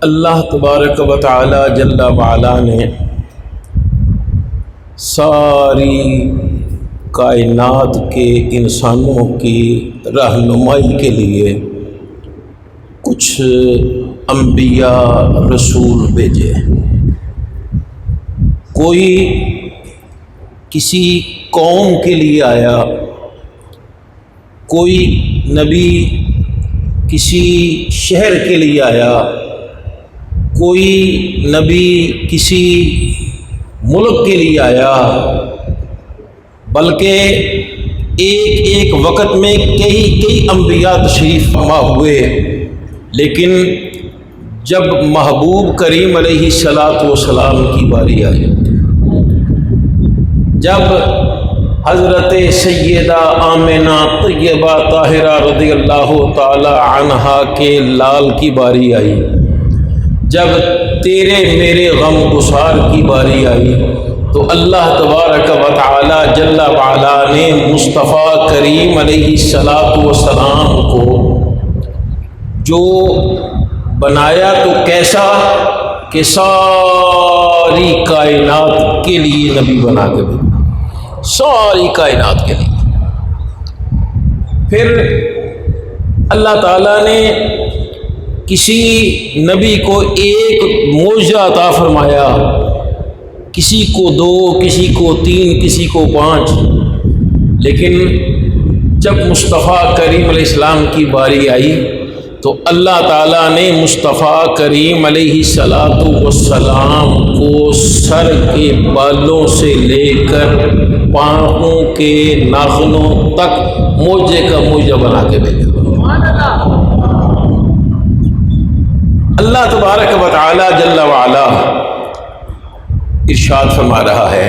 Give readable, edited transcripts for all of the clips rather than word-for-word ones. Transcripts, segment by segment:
اللہ تبارک و تعالی جل وعلا نے ساری کائنات کے انسانوں کی رہنمائی کے لیے کچھ انبیاء رسول بھیجے۔ کوئی کسی قوم کے لیے آیا، کوئی نبی کسی شہر کے لیے آیا، کوئی نبی کسی ملک کے لیے آیا، بلکہ ایک ایک وقت میں کئی انبیاء تشریف فرما ہوئے، لیکن جب محبوب کریم علیہ السلام کی باری آئی، جب حضرت سیدہ آمنہ طیبہ طاہرہ رضی اللہ تعالی عنہا کے لال کی باری آئی، جب تیرے میرے غم گسار کی باری آئی، تو اللہ تبارک و تعالی جل وعلا نے مصطفیٰ کریم علیہ السلام کو جو بنایا تو کیسا کہ ساری کائنات کے لیے نبی بنا کے بھیجا، ساری کائنات کے لیے۔ پھر اللہ تعالیٰ نے کسی نبی کو ایک معجزہ عطا فرمایا، کسی کو 2، کسی کو 3، کسی کو 5، لیکن جب مصطفیٰ کریم علیہ السلام کی باری آئی تو اللہ تعالیٰ نے مصطفیٰ کریم علیہ السلام کو سر کے بالوں سے لے کر پاؤں کے ناخنوں تک معجزے کا معجزہ بنا کے بھیجا۔ اللہ تبارک و تعالی جل وعلا ارشاد فرما رہا ہے،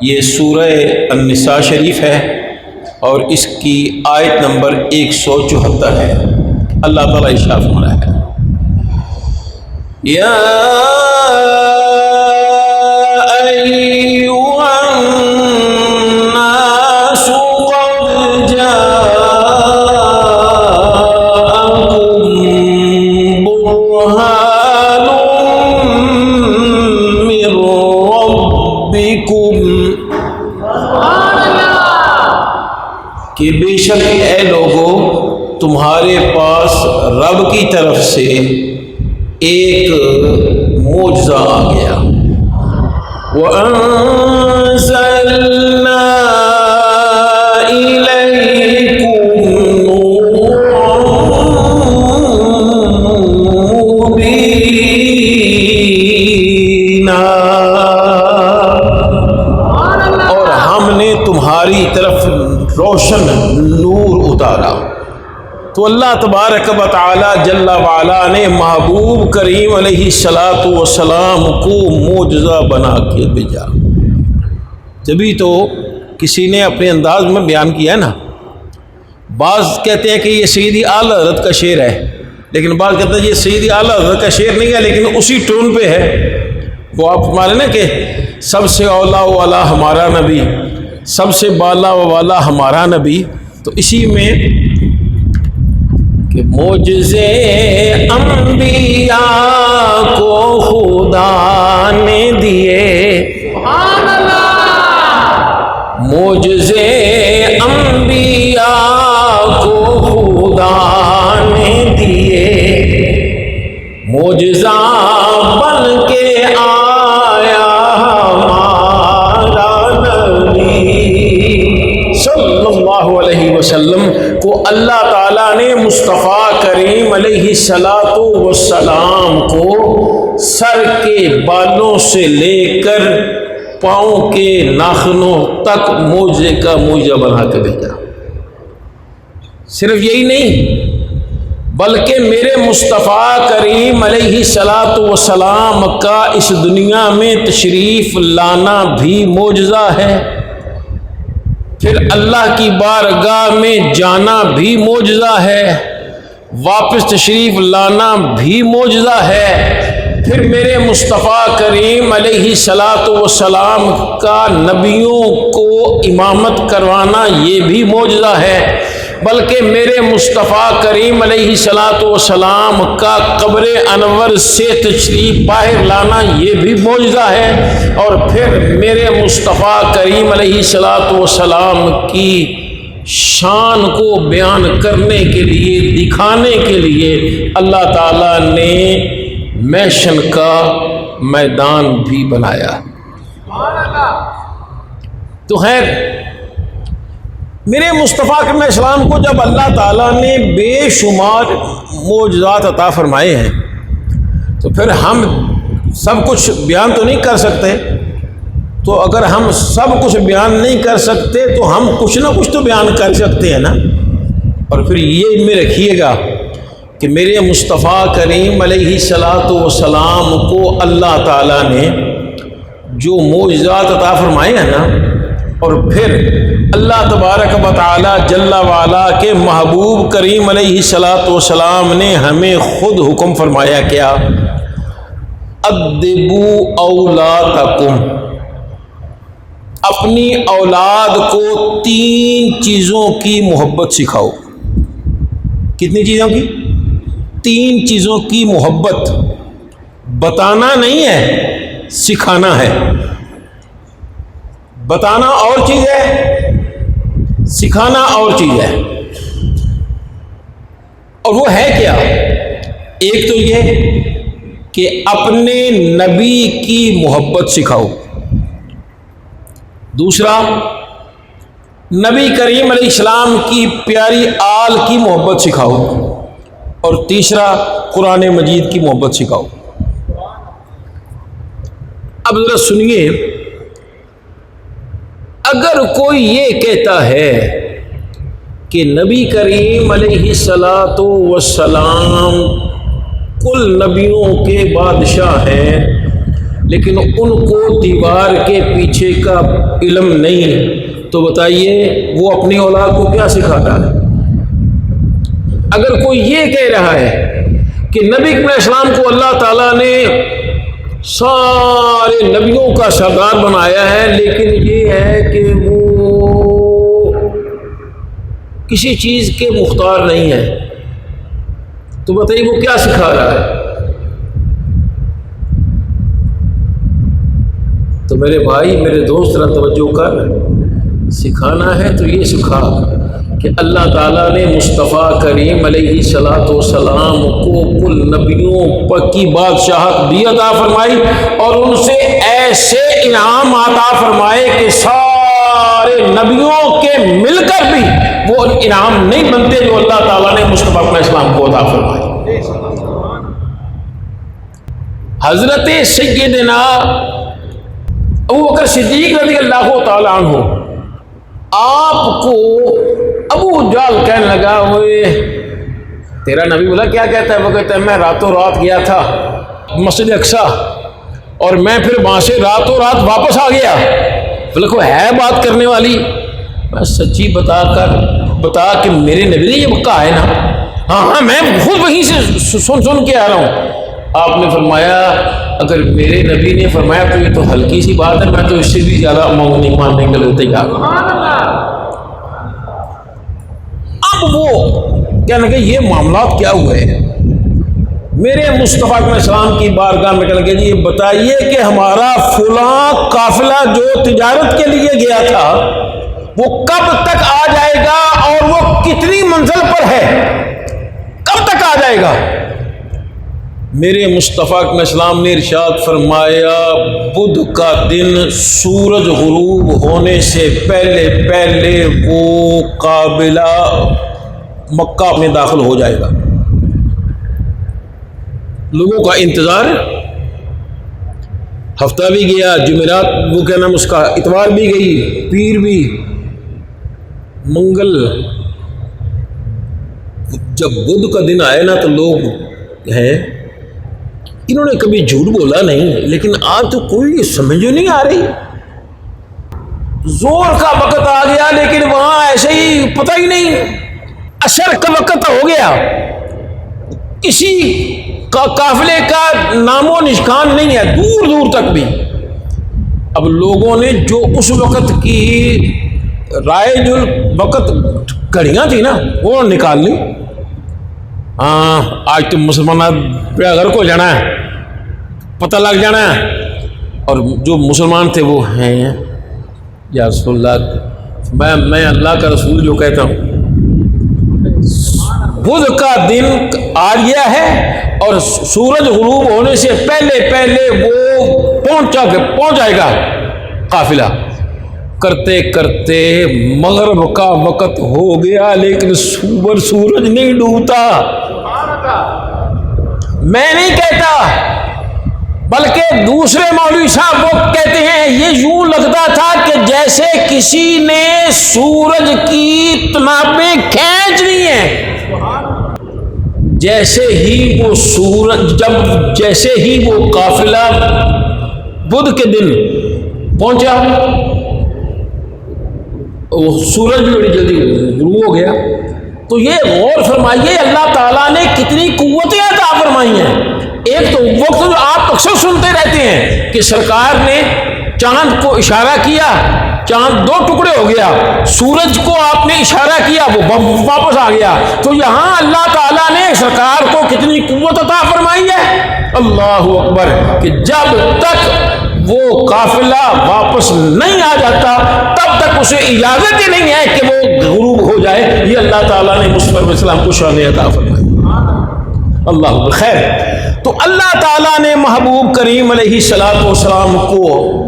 یہ سورہ النساء شریف ہے اور اس کی آیت نمبر 174 ہے۔ اللہ تعالیٰ ارشاد فرما رہا ہے، یا ایھا الناس قد جاءکم برہان من ربکم، کہ بے شک اے لوگو تمہارے پاس رب کی طرف سے ایک معجزہ آ گیا۔ وَأَنزَلْنَا إِلَيْكُمْ نُورًا مُبِينًا، اور ہم نے تمہاری طرف روشن نور اتارا۔ تو اللہ تبارک و تعالی جل وعلا نے محبوب کریم علیہ السلام کو معجزہ بنا کے بھیجا۔ جبھی تو کسی نے اپنے انداز میں بیان کیا ہے نا، بعض کہتے ہیں کہ یہ سیدی اعلیٰ حضرت کا شعر ہے، لیکن بعض کہتے ہیں یہ سیدی اعلیٰ حضرت کا شعر نہیں ہے، لیکن اسی ٹون پہ ہے۔ وہ آپ ہمارے نا کہ سب سے اولا والا ہمارا نبی، سب سے بالا والا ہمارا نبی، تو اسی میں کہ معجزے انبیاء کو خدا نے دیے، معجزے انبیاء کو خدا نے دیے، معجزہ بن کے آیا ہمارا نبی صلی اللہ علیہ وسلم کو اللہ تعالیٰ نے مصطفیٰ کریم علیہ السلام کو سر کے بالوں سے لے کر پاؤں کے ناخنوں تک معجزے کا معجزہ بنا کے بھیجا۔ صرف یہی نہیں، بلکہ میرے مصطفیٰ کریم علیہ السلام کا اس دنیا میں تشریف لانا بھی معجزہ ہے، پھر اللہ کی بارگاہ میں جانا بھی معجزہ ہے، واپس تشریف لانا بھی معجزہ ہے، پھر میرے مصطفیٰ کریم علیہ السلام کا نبیوں کو امامت کروانا یہ بھی معجزہ ہے، بلکہ میرے مصطفیٰ کریم علیہ الصلاۃ والسلام کا قبر انور سے تشریف باہر لانا یہ بھی معجزہ ہے، اور پھر میرے مصطفیٰ کریم علیہ الصلاۃ والسلام کی شان کو بیان کرنے کے لیے، دکھانے کے لیے اللہ تعالیٰ نے محشر کا میدان بھی بنایا۔ تو خیر، میرے مصطفیٰ کریم علیہ السلام کو جب اللہ تعالیٰ نے بے شمار معجزات عطا فرمائے ہیں تو پھر ہم سب کچھ بیان تو نہیں کر سکتے، تو اگر ہم سب کچھ بیان نہیں کر سکتے تو ہم کچھ نہ کچھ تو بیان کر سکتے ہیں نا۔ اور پھر یہ میں رکھیے گا کہ میرے مصطفیٰ کریم علیہ الصلاۃ والسلام کو اللہ تعالیٰ نے جو معجزات عطا فرمائے ہیں نا، اور پھر اللہ تبارک و تعالی جل وعلا کے محبوب کریم علیہ الصلاۃ والسلام نے ہمیں خود حکم فرمایا کیا؟ ادبوا اولادکم، اپنی اولاد کو 3 چیزوں کی محبت سکھاؤ۔ کتنی چیزوں کی؟ 3 چیزوں کی محبت۔ بتانا نہیں ہے، سکھانا ہے۔ بتانا اور چیز ہے، سکھانا اور چیز ہے۔ اور وہ ہے کیا؟ ایک تو یہ کہ اپنے نبی کی محبت سکھاؤ، دوسرا نبی کریم علیہ السلام کی پیاری آل کی محبت سکھاؤ، اور تیسرا قرآن مجید کی محبت سکھاؤ۔ اب ذرا سنیے، اگر کوئی یہ کہتا ہے کہ نبی کریم علیہ الصلاۃ والسلام کل نبیوں کے بادشاہ ہیں لیکن ان کو دیوار کے پیچھے کا علم نہیں، تو بتائیے وہ اپنی اولاد کو کیا سکھاتا ہے؟ اگر کوئی یہ کہہ رہا ہے کہ نبی علیہ السلام کو اللہ تعالیٰ نے سارے نبیوں کا سردار بنایا ہے لیکن یہ ہے کہ وہ کسی چیز کے مختار نہیں ہے، تو بتائیے وہ کیا سکھا رہا ہے؟ تو میرے بھائی، میرے دوست، ذرا توجہ کر، سکھانا ہے تو یہ سکھا کہ اللہ تعالیٰ نے مصطفیٰ کریم علیہ الصلاۃ والسلام کو کل نبیوں کی بادشاہت بھی عطا فرمائی، اور ان سے ایسے انعام عطا فرمائے کہ سارے نبیوں کے مل کر بھی وہ انعام نہیں بنتے جو اللہ تعالیٰ نے مصطفیٰ علیہ السلام کو عطا فرمائے۔ حضرت سیدنا ابوبکر صدیق رضی اللہ تعالیٰ عنہ آپ کو ابو جہل کہنے لگا، ہوئے تیرا نبی بولا کیا کہتا ہے؟ وہ کہتا ہے میں راتوں رات گیا تھا مسجد اقصیٰ اور میں پھر وہاں سے راتوں رات واپس آ گیا۔ بولے کوئی ہے بات کرنے والی؟ میں سچی بتا کہ میرے نبی نے یہ کہا ہے نا؟ ہاں میں خود وہیں سے سن کے آ رہا ہوں۔ آپ نے فرمایا اگر میرے نبی نے فرمایا تو یہ تو ہلکی سی بات ہے، میں تو اس سے بھی زیادہ نہیں ماننے کے لیے تیار ہوں۔ اب وہ کہنے لگے یہ معاملات کیا ہوئے؟ میرے مصطفیٰ علیہ السلام کی بارگاہ میں کہنے لگے جی یہ بتائیے کہ ہمارا فلاں قافلہ جو تجارت کے لیے گیا تھا وہ کب تک آ جائے گا اور وہ کتنی منزل پر ہے، کب تک آ جائے گا؟ میرے مصطفیٰ علیہ السلام نے ارشاد فرمایا بدھ کا دن سورج غروب ہونے سے پہلے وہ قافلہ مکہ میں داخل ہو جائے گا۔ لوگوں کا انتظار، ہفتہ بھی گیا، جمعرات وہ کیا نام اس کا، اتوار بھی گئی، پیر بھی، منگل، جب بدھ کا دن آئے نا تو لوگ ہیں انہوں نے کبھی جھوٹ بولا نہیں، لیکن آج تو کوئی سمجھ نہیں آ رہی، زور کا وقت آ گیا لیکن وہاں ایسے ہی پتہ ہی نہیں، عصر کا وقت ہو گیا، کسی قافلے کا نام و نشان نہیں ہے دور دور تک بھی۔ اب لوگوں نے جو اس وقت کی رائج الوقت گھڑیاں تھی نا وہ نکال لی. ہاں آج تو مسلمان پہ گھر کو جانا ہے, پتہ لگ جانا ہے. اور جو مسلمان تھے وہ ہیں یا رسول اللہ, میں اللہ کا رسول جو کہتا ہوں, بدھ کا دن آ گیا ہے اور سورج غروب ہونے سے پہلے وہ پہنچ جائے گا قافلہ. کرتے کرتے مغرب کا وقت ہو گیا لیکن سورج نہیں ڈوبتا. میں نہیں کہتا بلکہ دوسرے مولوی صاحب وہ کہتے ہیں یہ یوں لگتا تھا کہ جیسے کسی نے سورج کی تنابیں کھینچ لی ہیں. جیسے ہی وہ سورج جیسے ہی وہ قافلہ بدھ کے دن پہنچا وہ سورج بھی بڑی جلدی غروب ہو گیا. تو یہ غور فرمائیے اللہ تعالیٰ نے کتنی قوتیں عطا فرمائی ہیں. ایک تو وقت جو آپ اکثر سنتے رہتے ہیں کہ سرکار نے چاند کو اشارہ کیا, چاند 2 ٹکڑے ہو گیا, سورج کو آپ نے اشارہ کیا وہ واپس آ گیا. تو یہاں اللہ تعالیٰ نے سرکار کو کتنی قوت عطا فرمائی ہے. اللہ اکبر, کہ جب تک وہ قافلہ واپس نہیں آ جاتا تب تک اسے اجازت ہی نہیں ہے کہ وہ غروب ہو جائے. یہ اللہ تعالیٰ نے مصطفیٰ علیہ السلام کو شان عطا فرمائی. اللہ خیر. تو اللہ تعالیٰ نے محبوب کریم علیہ الصلوۃ والسلام کو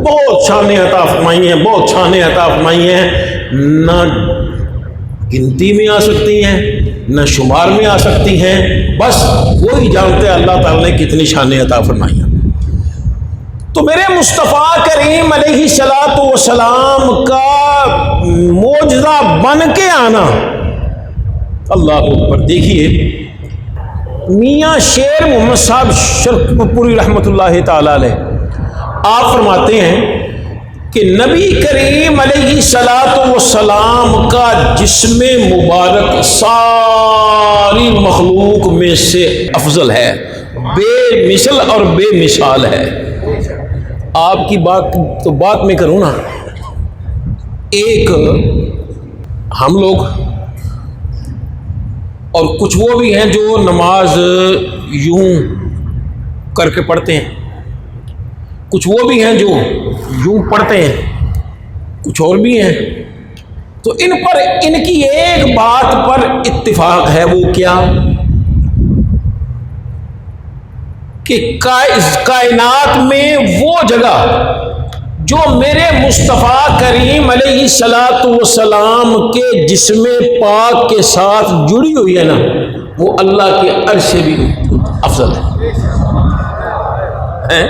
بہت شانیں عطا فرمائی ہیں, بہت شانیں عطا فرمائی ہیں. نہ گنتی میں آ سکتی ہیں نہ شمار میں آ سکتی ہیں, بس وہی جانتے ہیں اللہ تعالیٰ نے کتنی شانیں عطا فرمائی ہیں. تو میرے مصطفیٰ کریم علیہ الصلوۃ والسلام کا معجزہ بن کے آنا, اللہ اکبر. دیکھیے میاں شیر محمد صاحب شرف پوری رحمۃ اللہ تعالی علیہ آپ فرماتے ہیں کہ نبی کریم علیہ الصلوۃ والسلام کا جسم مبارک ساری مخلوق میں سے افضل ہے, بے مثل اور بے مثال ہے. آپ کی بات میں کروں نا, ایک ہم لوگ اور کچھ وہ بھی ہیں جو نماز یوں کر کے پڑھتے ہیں, کچھ وہ بھی ہیں جو یوں پڑھتے ہیں, کچھ اور بھی ہیں. تو ان کی ایک بات پر اتفاق ہے, وہ کیا کہ کائنات میں وہ جگہ جو میرے مصطفیٰ کریم علیہ الصلوۃ والسلام کے جسم پاک کے ساتھ جڑی ہوئی ہے نا, وہ اللہ کے عرش سے بھی افضل ہے.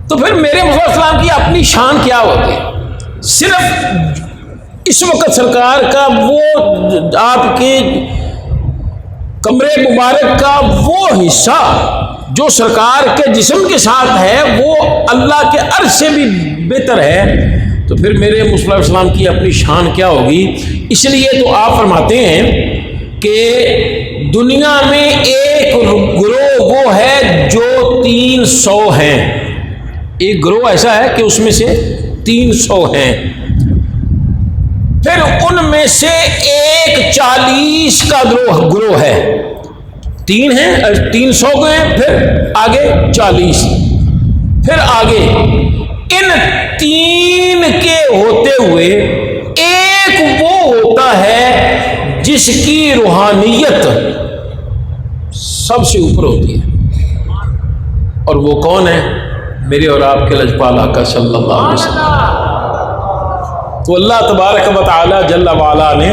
تو پھر میرے مصطفیٰ السلام کی اپنی شان کیا ہوتی ہے؟ صرف اس وقت سرکار کا وہ آپ کے کمرے مبارک کا وہ حصہ جو سرکار کے جسم کے ساتھ ہے وہ اللہ کے عرش سے بھی بہتر ہے. تو پھر میرے مصطفیٰ علیہ السلام کی اپنی شان کیا ہوگی. اس لیے تو آپ فرماتے ہیں کہ دنیا میں ایک گروہ وہ ہے جو 300 ہیں, ایک گروہ ایسا ہے کہ اس میں سے 300 ہیں. پھر ان میں سے ایک 40 کا گروہ ہے, 3 ہیں 300 کے ہیں, پھر آگے 40, پھر آگے ان 3 کے ہوتے ہوئے ایک وہ ہوتا ہے جس کی روحانیت سب سے اوپر ہوتی ہے, اور وہ کون ہے؟ میرے اور آپ کے لجپال آقا صلی اللہ علیہ وسلم. تو اللہ تبارک و تعالی جل وعلا نے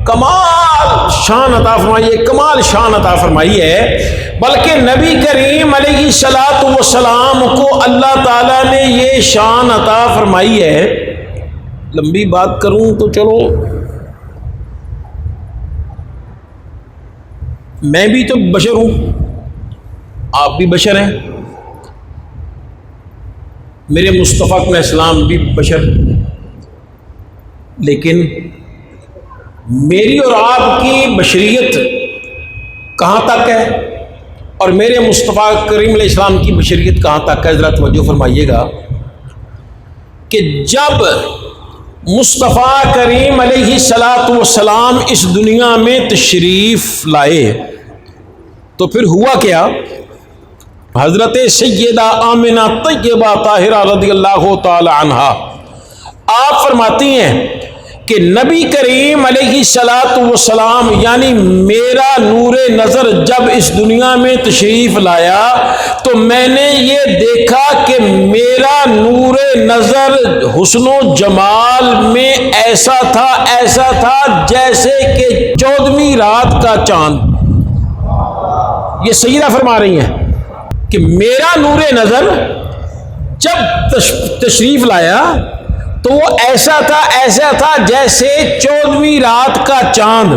کمال شان عطا فرمائی ہے, کمال شان عطا فرمائی ہے. بلکہ نبی کریم علیہ الصلوۃ والسلام کو اللہ تعالیٰ نے یہ شان عطا فرمائی ہے. لمبی بات کروں تو چلو, میں بھی تو بشر ہوں, آپ بھی بشر ہیں, میرے مصطفیٰ علیہ السلام بھی بشر, لیکن میری اور آپ کی بشریت کہاں تک ہے اور میرے مصطفیٰ کریم علیہ السلام کی بشریت کہاں تک ہے؟ ذرا توجہ فرمائیے گا کہ جب مصطفیٰ کریم علیہ الصلاۃ والسلام اس دنیا میں تشریف لائے تو پھر ہوا کیا؟ حضرت سیدہ آمنہ طیبہ طاہرہ رضی اللہ تعالی عنہا آپ فرماتی ہیں کہ نبی کریم علیہ الصلاۃ والسلام یعنی میرا نور نظر جب اس دنیا میں تشریف لایا تو میں نے یہ دیکھا کہ میرا نور نظر حسن و جمال میں ایسا تھا جیسے کہ 14ویں رات کا چاند۔ یہ سیدہ فرما رہی ہیں کہ میرا نور نظر جب تشریف لایا تو وہ ایسا تھا جیسے 14ویں رات کا چاند۔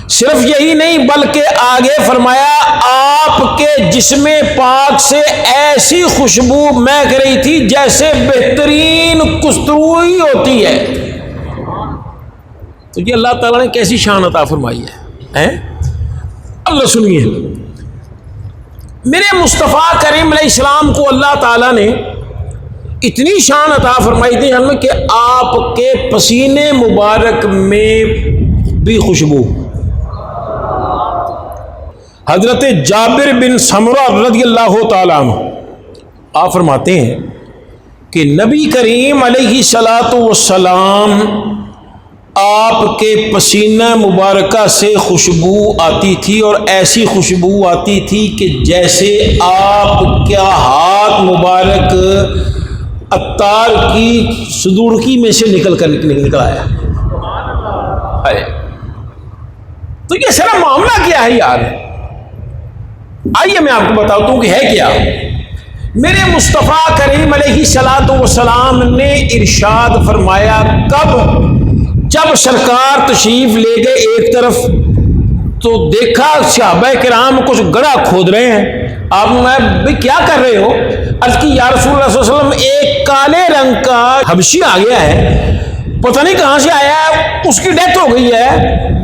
صرف یہی نہیں بلکہ آگے فرمایا آپ کے جسم پاک سے ایسی خوشبو مہک رہی تھی جیسے بہترین کستروئی ہوتی ہے۔ تو یہ اللہ تعالیٰ نے کیسی شان عطا فرمائی ہے۔ اللہ سنیے، میرے مصطفیٰ کریم علیہ السلام کو اللہ تعالیٰ نے اتنی شان عطا فرمائی تھی کہ آپ کے پسینے مبارک میں بھی خوشبو۔ حضرت جابر بن سمرہ رضی اللہ تعالیٰ عنہ آپ فرماتے ہیں کہ نبی کریم علیہ الصلاۃ والسلام آپ کے پسینہ مبارکہ سے خوشبو آتی تھی اور ایسی خوشبو آتی تھی کہ جیسے آپ کا ہاتھ مبارک عطار کی صدورکی میں سے نکل آیا ہے۔ تو یہ سارا معاملہ کیا ہے یار؟ آئیے میں آپ کو بتاتا ہوں کہ ہے کیا۔ میرے مصطفیٰ کریم علیہ الصلاۃ والسلام نے ارشاد فرمایا کب؟ جب سرکار تشریف لے گئے ایک طرف تو دیکھا صحابہ کرام کچھ گڑھا کھود رہے ہیں۔ آپ نے بھائی کیا کر رہے ہو؟ عرض کی یا رسول اللہ صلی اللہ علیہ وسلم ایک کالے رنگ کا حبشی آ گیا ہے، پتہ نہیں کہاں سے آیا ہے، اس کی ڈیتھ ہو گئی ہے،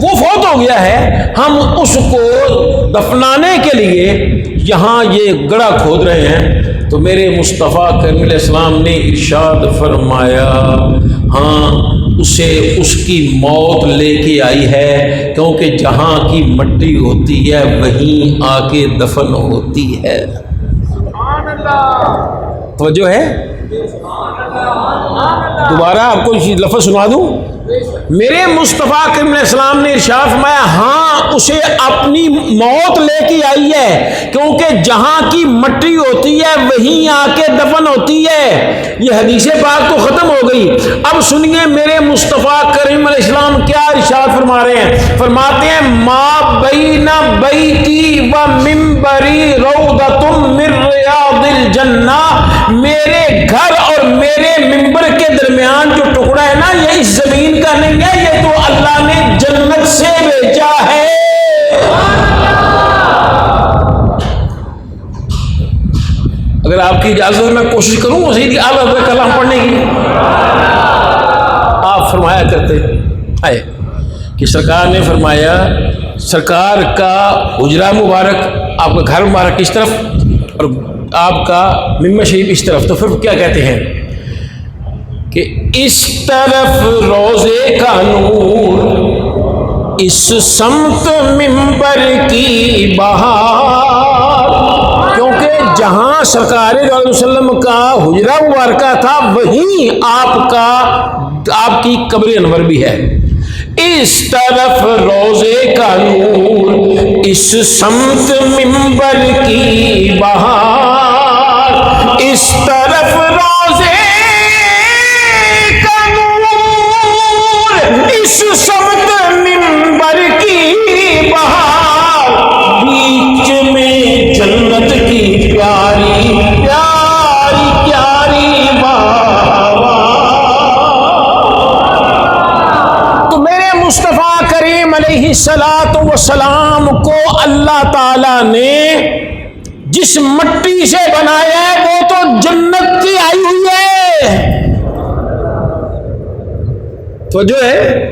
وہ فوت ہو گیا ہے، ہم اس کو دفنانے کے لیے یہاں یہ گڑھا کھود رہے ہیں۔ تو میرے مصطفیٰ کریم علیہ السلام نے ارشاد فرمایا ہاں اسے اس کی موت لے کے آئی ہے، کیونکہ جہاں کی مٹی ہوتی ہے وہیں آ کے دفن ہوتی ہے۔ توجہ ہے؟ دوبارہ آپ کو لفظ سنا دوں، میرے مصطفیٰ کریم علیہ السلام نے ارشاد فرمایا ہاں اسے اپنی موت لے کے آئی ہے، کیونکہ جہاں کی مٹی ہوتی ہے وہیں آ کے دفن ہوتی ہے۔ یہ حدیث پاک تو ختم ہو گئی، اب سنیے میرے مصطفیٰ کریم علیہ السلام کیا ارشاد فرما رہے ہیں۔ فرماتے ہیں ما بین بیتی و منبری روضۃ من ریاض الجنہ، میرے گھر اور میرے منبر کے درمیان جو ٹکڑا ہے نا یہ اس زمین کا نہیں ہے، یہ تو اللہ نے جنت سے بھیجا ہے۔ اگر آپ کی اجازت میں کوشش کروں سیدھی اعلیٰ حضرت کلام پڑھنے کی، آپ فرمایا کرتے ہیں کہ سرکار نے فرمایا سرکار کا حجرہ مبارک، آپ کا گھر مبارک اس طرف اور آپ کا ممبر شریف اس طرف، تو پھر کیا کہتے ہیں کہ اس طرف روزے کا نور، اس سمت ممبر کی بہار، کیونکہ جہاں سرکار علیہ وسلم کا حجرہ مبارکہ تھا وہیں آپ کی قبر انور بھی ہے۔ اس طرف روزے کا نور، اس سمت ممبر کی بہار، اس طرف روزے کا نور، اس سمت ممبر کی بہار، بیچ میں جنت کی پیاری پیاری پیاری بہار۔ تو میرے مصطفیٰ کریم علیہ الصلاۃ والسلام کو اللہ تعالی نے جس مٹی سے بنایا ہے وہ تو جنت کی آئی ہوئی ہے۔ تو جو ہے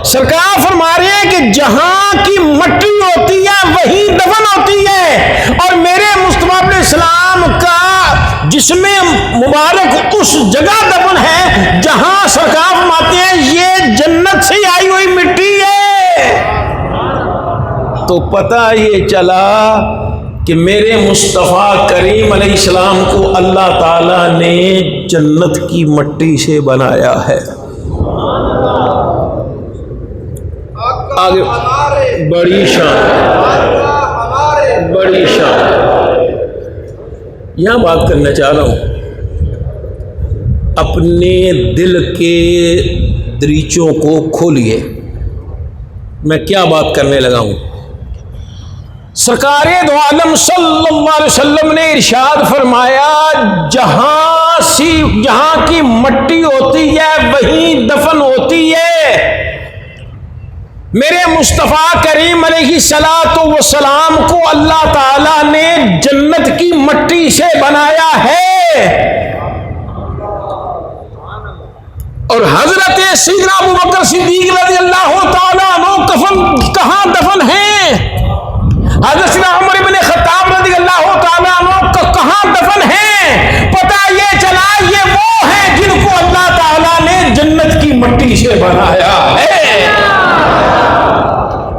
سرکار فرما رہے ہیں کہ جہاں کی مٹی ہوتی ہے وہیں دفن ہوتی ہے، اور میرے مصطفیٰ علیہ السلام کا جس میں مبارک اس جگہ دفن ہے جہاں سرکار فرماتے ہیں یہ جنت سے آئی ہوئی مٹی ہے۔ تو پتہ یہ چلا کہ میرے مصطفیٰ کریم علیہ السلام کو اللہ تعالیٰ نے جنت کی مٹی سے بنایا ہے۔ آگے بڑی شان، بڑی شان۔ یہاں بات کرنا چاہ رہا ہوں، اپنے دل کے دریچوں کو کھولیے۔ میں کیا بات کرنے لگا ہوں؟ سرکار دو عالم صلی اللہ علیہ وسلم نے ارشاد فرمایا جہاں کی مٹی ہوتی ہے وہیں دفن ہوتی ہے۔ میرے مصطفیٰ کریم علیہ الصلاۃ والسلام کو اللہ تعالیٰ نے جنت کی مٹی سے بنایا ہے، اور حضرت سیدنا ابوبکر صدیق رضی اللہ تعالیٰ عنہ کفن کہاں دفن ہیں؟ حضرت عمر بن خطاب رضی اللہ تعالیٰ عنہ کہاں دفن ہیں؟ پتہ یہ چلا یہ وہ ہیں جن کو اللہ تعالیٰ نے جنت کی مٹی سے بنایا ہے۔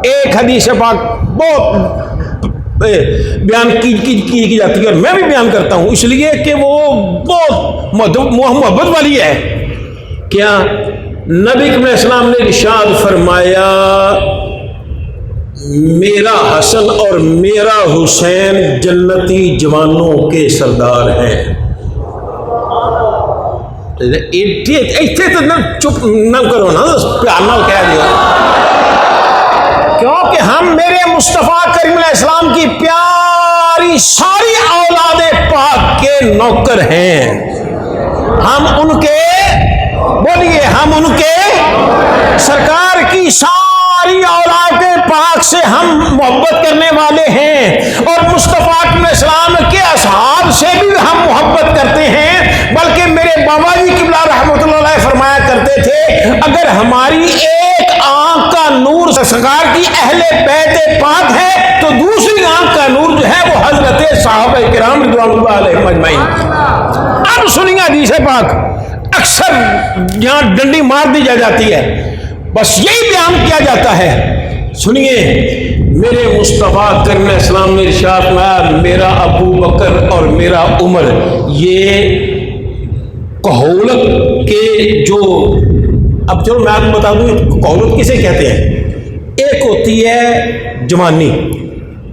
ایک حدیث پاک بہت بیان کی جاتی ہے اور میں بھی بیان کرتا ہوں اس لیے کہ وہ بہت محبت والی ہے۔ کیا نبی علیہ السلام نے ارشاد فرمایا میرا حسن اور میرا حسین جنتی جوانوں کے سردار ہیں۔ ایتھے تو نہ چپ نہ کرو نا، پیار نہ کہہ دیا، کیونکہ ہم میرے مصطفیٰ کریم علیہ السلام کی پیاری ساری اولاد پاک کے نوکر ہیں۔ ہم ان کے بولیے، ہم ان کے سرکار کی ساری اولاد پاک سے ہم محبت کرنے والے ہیں، اور مصطفیٰ علیہ السلام کے اصحاب سے بھی ہم محبت کرتے ہیں۔ بلکہ میرے بابا جی قبلہ رحمۃ اللہ علیہ فرمایا کرتے تھے اگر ہماری ایک آنکھ کا نور سرکار کی اہل بیت پاک ہے تو دوسری آنکھ کا نور جو ہے وہ حضرت صحابہ کرام رضوان اللہ علیہم اجمعین۔ اب سنیے حدیث پاک، اکثر یہاں ڈنڈی مار دی جاتی ہے، بس یہی بیان کیا جاتا ہے۔ سنیے، میرے مصطفیٰ کریم علیہ السلام نے ارشاد فرمایا میرا ابو بکر اور میرا عمر یہ کہولت کے جو، اب چلو میں آپ کو بتا دوں کہولت کسے کہتے ہیں۔ ایک ہوتی ہے جوانی،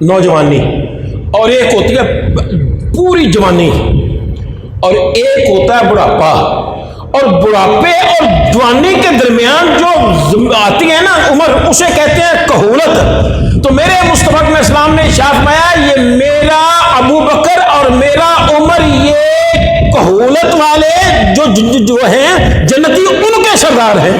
نوجوانی، اور ایک ہوتی ہے پوری جوانی، اور ایک ہوتا ہے بڑھاپا۔ اور بڑھاپے اور جوانی کے درمیان جو آتی ہے نا عمر، اسے کہتے ہیں کہولت۔ تو میرے مصطفیٰ علیہ السلام نے ارشاد فرمایا یہ میرا ابو بکر اور میرا عمر یہ کہولت والے جو ہیں جنتی ان کے سردار ہیں۔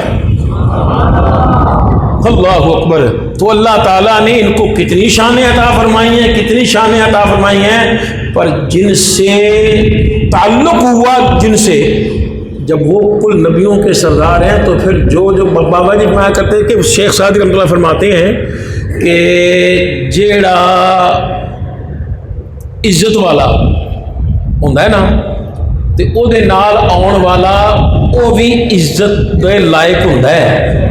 اللہ اکبر۔ تو اللہ تعالیٰ نے ان کو کتنی شانیں عطا فرمائی ہیں، کتنی شانیں عطا فرمائی ہیں، پر جن سے تعلق ہوا، جن سے جب وہ کل نبیوں کے سردار ہیں تو پھر جو بابا جی فرمایا کرتے ہیں کہ شیخ سعدی رحمۃ اللہ فرماتے ہیں کہ جیڑا عزت والا ہوندا ہے نا تے او دے نال آن والا او بھی عزت دے لائق ہوندا ہے۔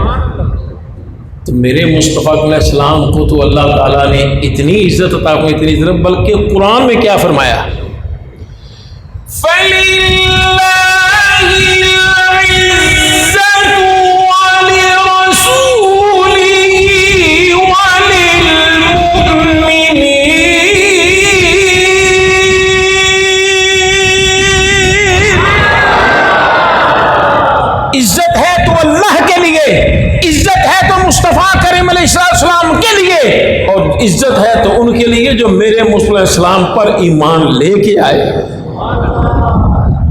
تو میرے مصطفیٰ علیہ السلام کو تو اللہ تعالیٰ نے اتنی عزت عطا کی، اتنی عزت، بلکہ قرآن میں کیا فرمایا، عزت ہے تو اللہ کے لیے، عزت ہے تو مصطفیٰ کریم علیہ السلام کے لیے، اور عزت ہے تو ان کے لیے جو میرے مصطفیٰ علیہ السلام پر ایمان لے کے آئے۔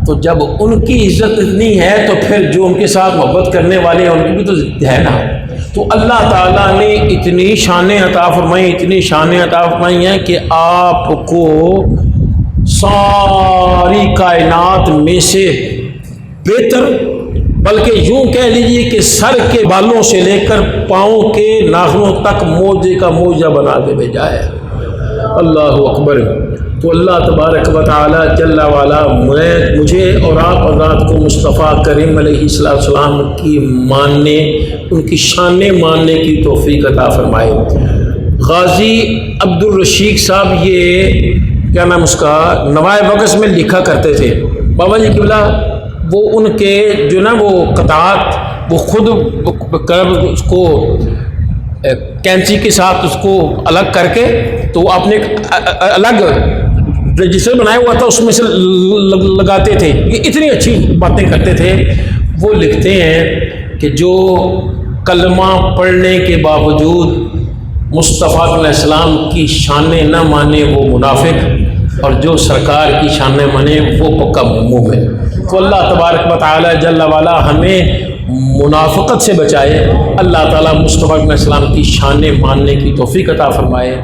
تو جب ان کی عزت اتنی ہے تو پھر جو ان کے ساتھ محبت کرنے والے ہیں ان کی بھی تو ہے نا۔ تو اللہ تعالیٰ نے اتنی شانیں عطا فرمائی، اتنی شانیں عطا فرمائی ہیں کہ آپ کو ساری کائنات میں سے بہتر، بلکہ یوں کہہ لیجیے کہ سر کے بالوں سے لے کر پاؤں کے ناخنوں تک موجے کا موجہ بنا کے بھیجا ہے۔ اللہ اکبر۔ تو تو اللہ تبارک و تعالی جل وعلا مجھے اور آپ حضرات کو مصطفیٰ کریم علیہ السلام کی ماننے، ان کی شان ماننے کی توفیق عطا فرمائے۔ غازی عبدالرشید صاحب یہ کیا نام اس کا نوائے بکس میں لکھا کرتے تھے۔ بابا جی قبلہ وہ ان کے جو نا وہ قطعات وہ خود اس کو کینچی کے ساتھ اس کو الگ کر کے تو وہ اپنے الگ رجسٹر بنایا ہوا تھا اس میں سے لگاتے تھے۔ یہ اتنی اچھی باتیں کرتے تھے۔ وہ لکھتے ہیں کہ جو کلمہ پڑھنے کے باوجود مصطفیٰ علیہ السلام کی شانیں نہ مانے وہ منافق، اور جو سرکار کی شانیں مانے وہ پکا مومن۔ تو اللہ تبارک و تعالی جل وعلا ہمیں منافقت سے بچائے، اللہ تعالیٰ مصطفیٰ علیہ السلام کی شانیں ماننے کی توفیق عطا فرمائے۔